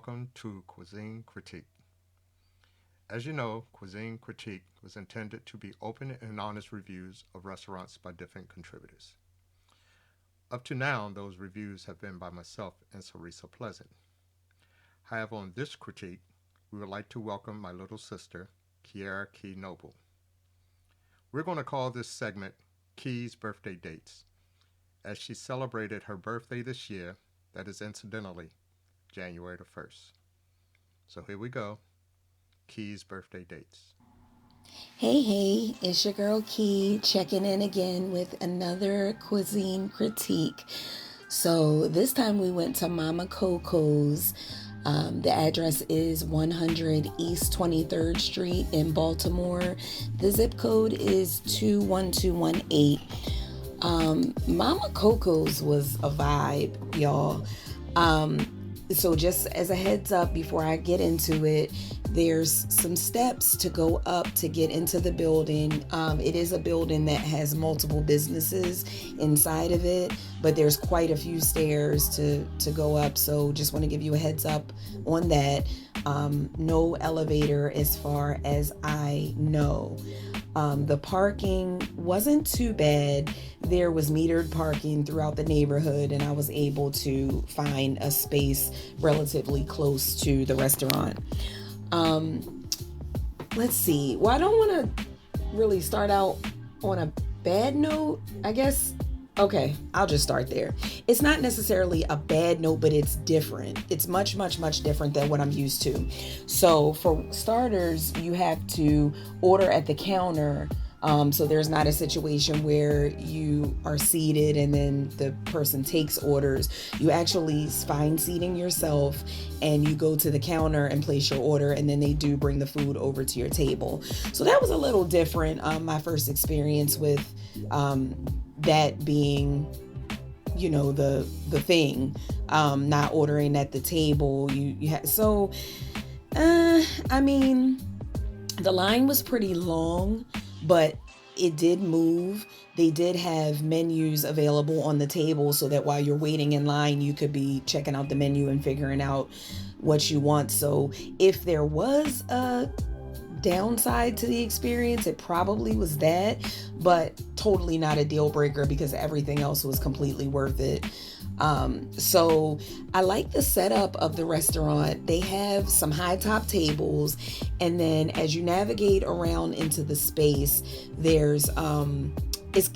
welcome to Cuisine Critique. As you know, Cuisine Critique was intended to be open and honest reviews of restaurants by different contributors. Up to now, those reviews have been by myself and Sarisa Pleasant. However, on this critique, we would like to welcome my little sister, Chiara Key Noble. We're going to call this segment Key's Birthday Dates, as she celebrated her birthday this year, that is incidentally January the 1st. So here we go. Key's birthday dates. Hey, it's your girl Key checking in again with another cuisine critique. So this time we went to Mama Coco's. The address is 100 East 23rd Street in Baltimore. The zip code is 21218. Mama Coco's was a vibe, y'all. So just as a heads up before I get into it, there's some steps to go up to get into the building. It is a building that has multiple businesses inside of it, but there's quite a few stairs to go up. So just want to give you a heads up on that. No elevator as far as I know. The parking wasn't too bad. There was metered parking throughout the neighborhood, and I was able to find a space relatively close to the restaurant. Let's see. Well, I don't want to really start out on a bad note, I guess. Okay, I'll just start there. It's not necessarily a bad note, but it's different. It's much, much, much different than what I'm used to. So for starters, you have to order at the counter. So there's not a situation where you are seated and then the person takes orders. You actually find seating yourself and you go to the counter and place your order, and then they do bring the food over to your table. So that was a little different. My first experience with that being, the thing, not ordering at the table. I mean, the line was pretty long, but it did move. They did have menus available on the table so that while you're waiting in line, you could be checking out the menu and figuring out what you want. So if there was a downside to the experience, it probably was that, but totally not a deal breaker because everything else was completely worth it. So I like the setup of the restaurant. They have some high top tables, and then as you navigate around into the space, there's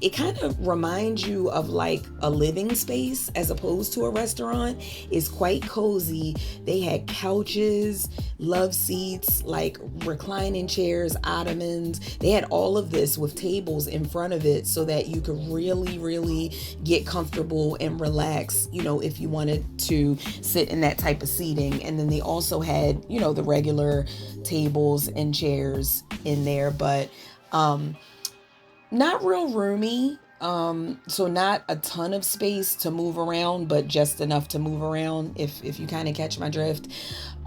it kind of reminds you of like a living space as opposed to a restaurant. It's quite cozy. They had couches, love seats, like reclining chairs, ottomans. They had all of this with tables in front of it so that you could really, really get comfortable and relax, if you wanted to sit in that type of seating. And then they also had, the regular tables and chairs in there, but not real roomy. So not a ton of space to move around, but just enough to move around, if you kind of catch my drift.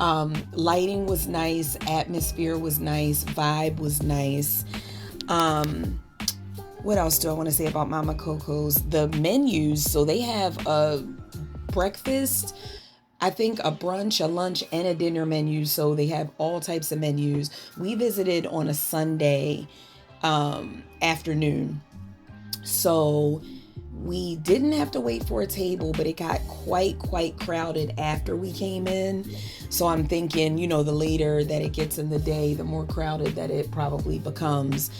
Lighting was nice, atmosphere was nice, vibe was nice. What else do I want to say about Mama Coco's? The menus, so they have a breakfast, I think a brunch, a lunch, and a dinner menu. So they have all types of menus. We visited on a Sunday afternoon. So we didn't have to wait for a table, but it got quite crowded after we came in. So I'm thinking, the later that it gets in the day, the more crowded that it probably becomes.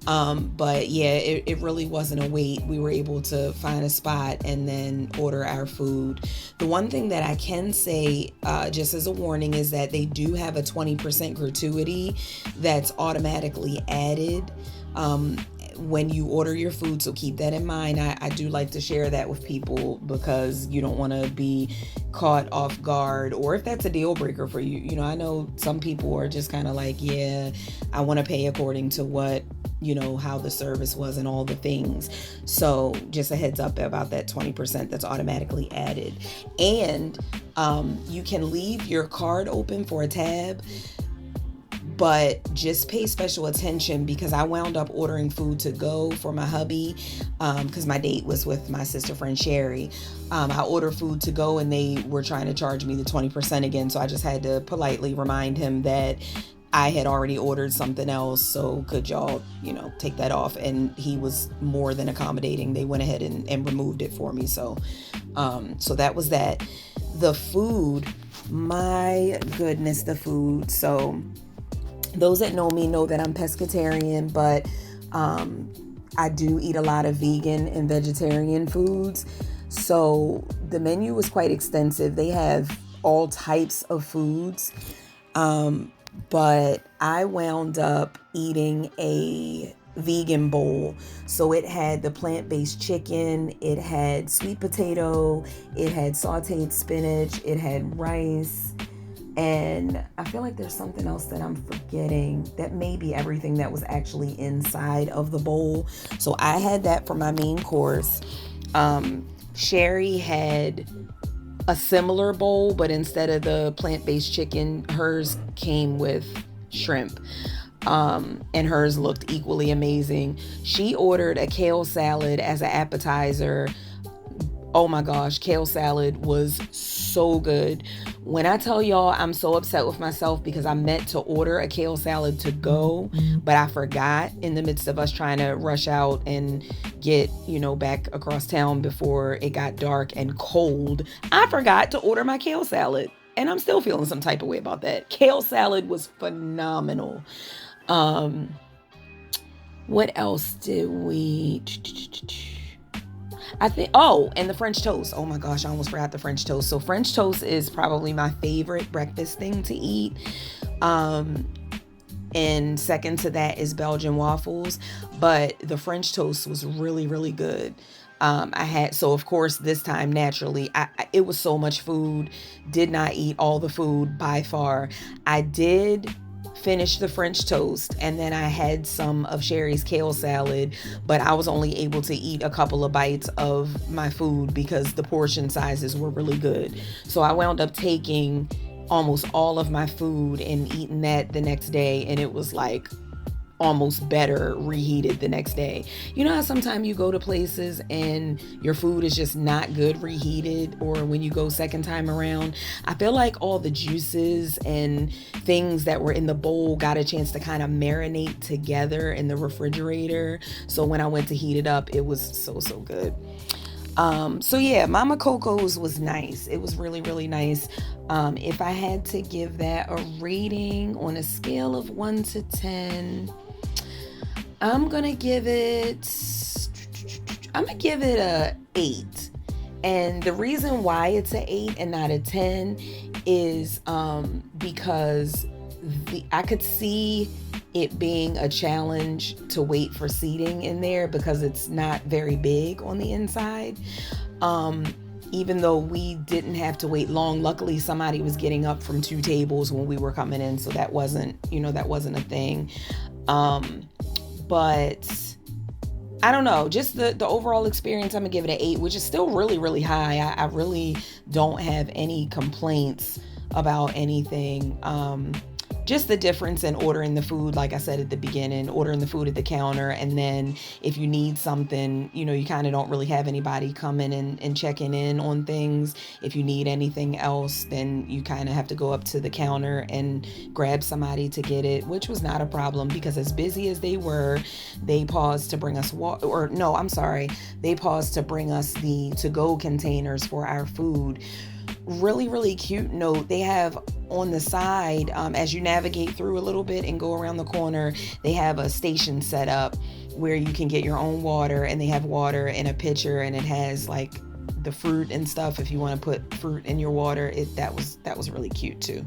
But yeah, it really wasn't a wait. We were able to find a spot and then order our food. The one thing that I can say, just as a warning, is that they do have a 20% gratuity that's automatically added when you order your food. So keep that in mind. I do like to share that with people because you don't want to be caught off guard, or if that's a deal breaker for you. I know some people are just kind of like, yeah, I want to pay according to what, how the service was and all the things. So just a heads up about that 20% that's automatically added. And you can leave your card open for a tab, but just pay special attention because I wound up ordering food to go for my hubby because my date was with my sister friend Sherry. I ordered food to go and they were trying to charge me the 20% again. So I just had to politely remind him that I had already ordered something else. So could y'all, take that off? And he was more than accommodating. They went ahead and removed it for me. So that was that. The food, my goodness, the food. So those that know me know that I'm pescatarian, but I do eat a lot of vegan and vegetarian foods. So the menu was quite extensive. They have all types of foods. But I wound up eating a vegan bowl. So it had the plant-based chicken, it had sweet potato, it had sauteed spinach, it had rice, and I feel like there's something else that I'm forgetting. That may be everything that was actually inside of the bowl. So I had that for my main course. Sherry had a similar bowl, but instead of the plant-based chicken, hers came with shrimp. And hers looked equally amazing. She ordered a kale salad as an appetizer. Oh my gosh, kale salad was so good. When I tell y'all I'm so upset with myself because I meant to order a kale salad to go, but I forgot in the midst of us trying to rush out and get, back across town before it got dark and cold. I forgot to order my kale salad. And I'm still feeling some type of way about that. Kale salad was phenomenal. What else did we... I think, and the French toast. Oh my gosh, I almost forgot the French toast. So French toast is probably my favorite breakfast thing to eat. And second to that is Belgian waffles. But the French toast was really, really good. So of course, this time, naturally, it was so much food. Did not eat all the food by far. I did finish the French toast and then I had some of Sherry's kale salad, but I was only able to eat a couple of bites of my food because the portion sizes were really good. So I wound up taking almost all of my food and eating that the next day, and it was like almost better reheated the next day. You know how sometimes you go to places and your food is just not good reheated, or when you go second time around? I feel like all the juices and things that were in the bowl got a chance to kind of marinate together in the refrigerator. So when I went to heat it up, it was so good. So yeah, Mama Coco's was nice. It was really, really nice. If I had to give that a rating on a scale of 1 to 10, I'm gonna give it a 8. And the reason why it's a 8 and not a 10 is because I could see it being a challenge to wait for seating in there because it's not very big on the inside. Even though we didn't have to wait long, luckily somebody was getting up from 2 tables when we were coming in, so that wasn't a thing. But I don't know, just the overall experience, I'm gonna give it an 8, which is still really, really high. I really don't have any complaints about anything. Just the difference in ordering the food, like I said at the beginning, ordering the food at the counter, and then if you need something, you kind of don't really have anybody coming and checking in on things. If you need anything else, then you kind of have to go up to the counter and grab somebody to get it, which was not a problem because as busy as they were, they paused to bring us they paused to bring us the to-go containers for our food. Really, really cute note. They have on the side, as you navigate through a little bit and go around the corner, they have a station set up where you can get your own water, and they have water in a pitcher, and it has like the fruit and stuff if you want to put fruit in your water. That was really cute too.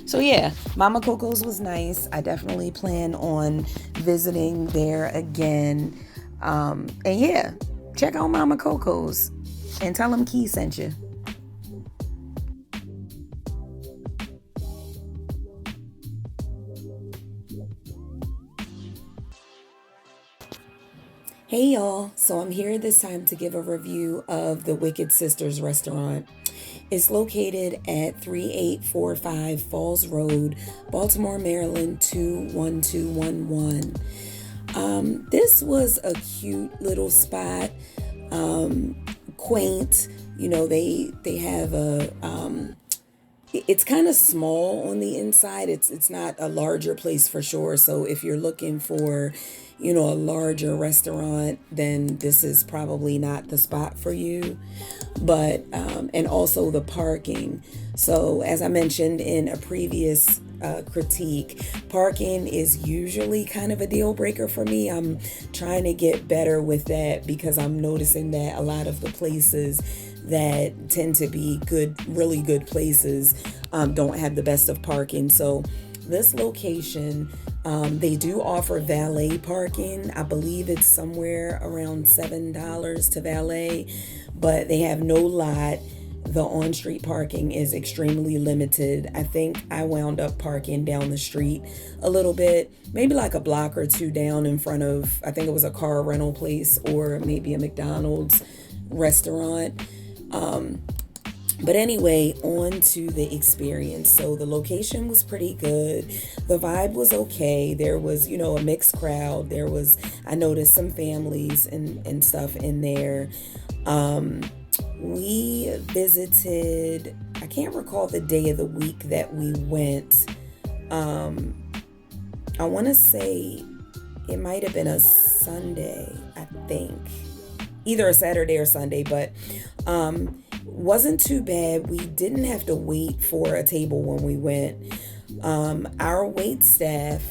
So yeah, Mama Coco's was nice. I definitely plan on visiting there again. And yeah, check out Mama Coco's and tell them Key sent you. Hey y'all, so I'm here this time to give a review of the Wicked Sisters restaurant. It's located at 3845 Falls Road, Baltimore, Maryland 21211. This was a cute little spot, quaint. They have a it's kind of small on the inside. It's not a larger place for sure. So if you're looking for, a larger restaurant, then this is probably not the spot for you. But and also the parking. So as I mentioned in a previous critique, parking is usually kind of a deal breaker for me. I'm trying to get better with that because I'm noticing that a lot of the places that tend to be good, really good places, don't have the best of parking. So this location, they do offer valet parking. I believe it's somewhere around $7 to valet, but they have no lot. The on-street parking is extremely limited. I think I wound up parking down the street a little bit, maybe like a block or two down in front of, I think it was a car rental place or maybe a McDonald's restaurant. But anyway, on to the experience. So the location was pretty good. The vibe was okay. There was, a mixed crowd. I noticed some families and stuff in there. We visited, I can't recall the day of the week that we went. I want to say it might have been a Sunday, I think. Either a Saturday or Sunday, but wasn't too bad. We didn't have to wait for a table when we went. Our wait staff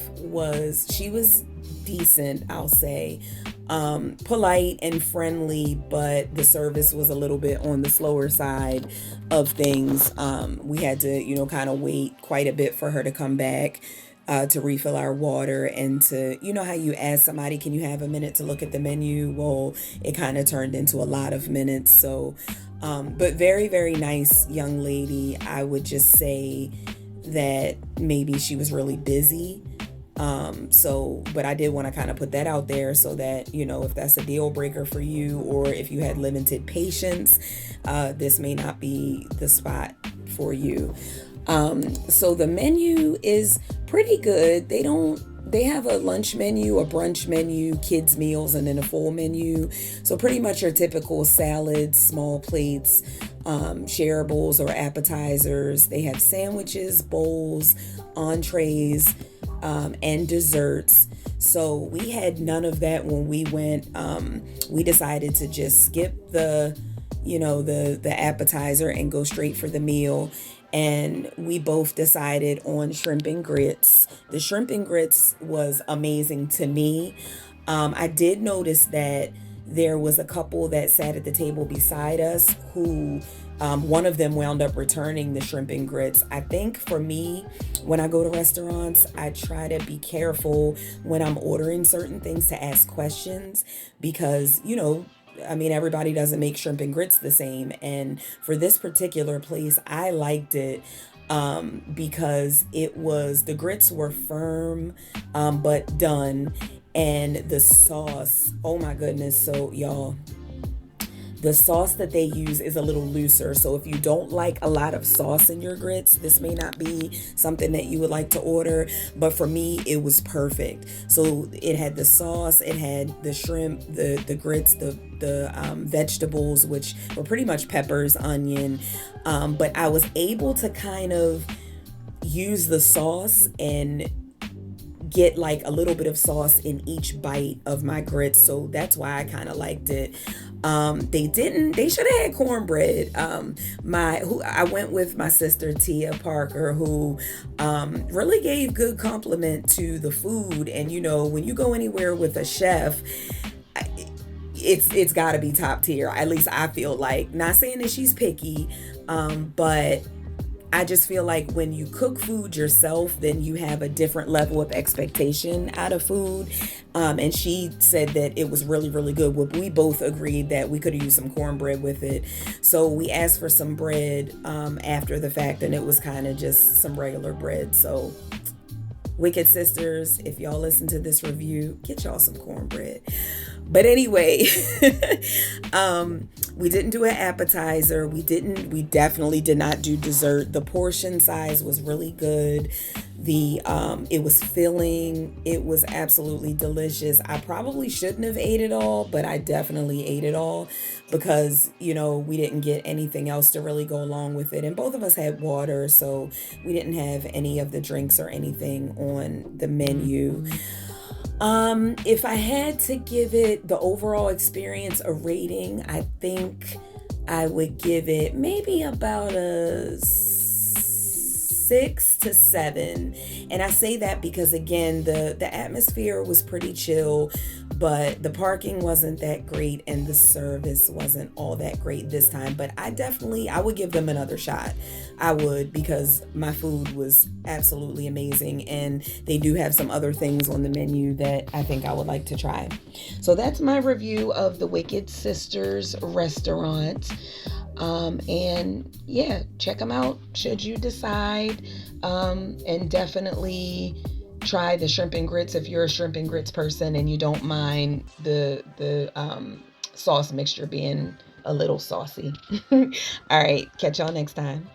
she was decent, I'll say. Polite and friendly, but the service was a little bit on the slower side of things. We had to, kind of wait quite a bit for her to come back. To refill our water and to, how you ask somebody, can you have a minute to look at the menu? Well, it kind of turned into a lot of minutes. So, but very, very nice young lady. I would just say that maybe she was really busy. But I did want to kind of put that out there so that, if that's a deal breaker for you or if you had limited patience, this may not be the spot for you. So the menu is pretty good. They have a lunch menu, a brunch menu, kids meals, and then a full menu. So pretty much your typical salads, small plates, shareables or appetizers. They have sandwiches, bowls, entrees, and desserts. So we had none of that when we went. We decided to just skip the appetizer and go straight for the meal. And we both decided on shrimp and grits. The shrimp and grits was amazing to me. I did notice that there was a couple that sat at the table beside us who one of them wound up returning the shrimp and grits. I think for me, when I go to restaurants, I try to be careful when I'm ordering certain things to ask questions because, everybody doesn't make shrimp and grits the same. And for this particular place, I liked it because the grits were firm, but done. And the sauce, oh my goodness. So y'all, the sauce that they use is a little looser. So if you don't like a lot of sauce in your grits, this may not be something that you would like to order. But for me, it was perfect. So it had the sauce, it had the shrimp, the grits, the vegetables, which were pretty much peppers, onion. But I was able to kind of use the sauce and get like a little bit of sauce in each bite of my grits. So that's why I kind of liked it. They should have had cornbread. I went with my sister Tia Parker, who really gave good compliment to the food. And when you go anywhere with a chef, it's got to be top tier. At least I feel like. Not saying that she's picky, but I just feel like when you cook food yourself, then you have a different level of expectation out of food. And she said that it was really, really good. We both agreed that we could have used some cornbread with it. So we asked for some bread after the fact, and it was kind of just some regular bread. So Wicked Sisters, if y'all listen to this review, get y'all some cornbread. But anyway, we didn't do an appetizer. We definitely did not do dessert. The portion size was really good. It was filling. It was absolutely delicious. I probably shouldn't have ate it all, but I definitely ate it all because, we didn't get anything else to really go along with it. And both of us had water, so we didn't have any of the drinks or anything on the menu. If I had to give it the overall experience a rating, I think I would give it maybe about a 6 to 7. And I say that because again, the atmosphere was pretty chill, but the parking wasn't that great and the service wasn't all that great this time. But I would give them another shot. I would, because my food was absolutely amazing, and they do have some other things on the menu that I think I would like to try. So that's my review of the Wicked Sisters restaurant. And yeah, check them out should you decide. And definitely try the shrimp and grits if you're a shrimp and grits person and you don't mind the sauce mixture being a little saucy. All right, catch y'all next time.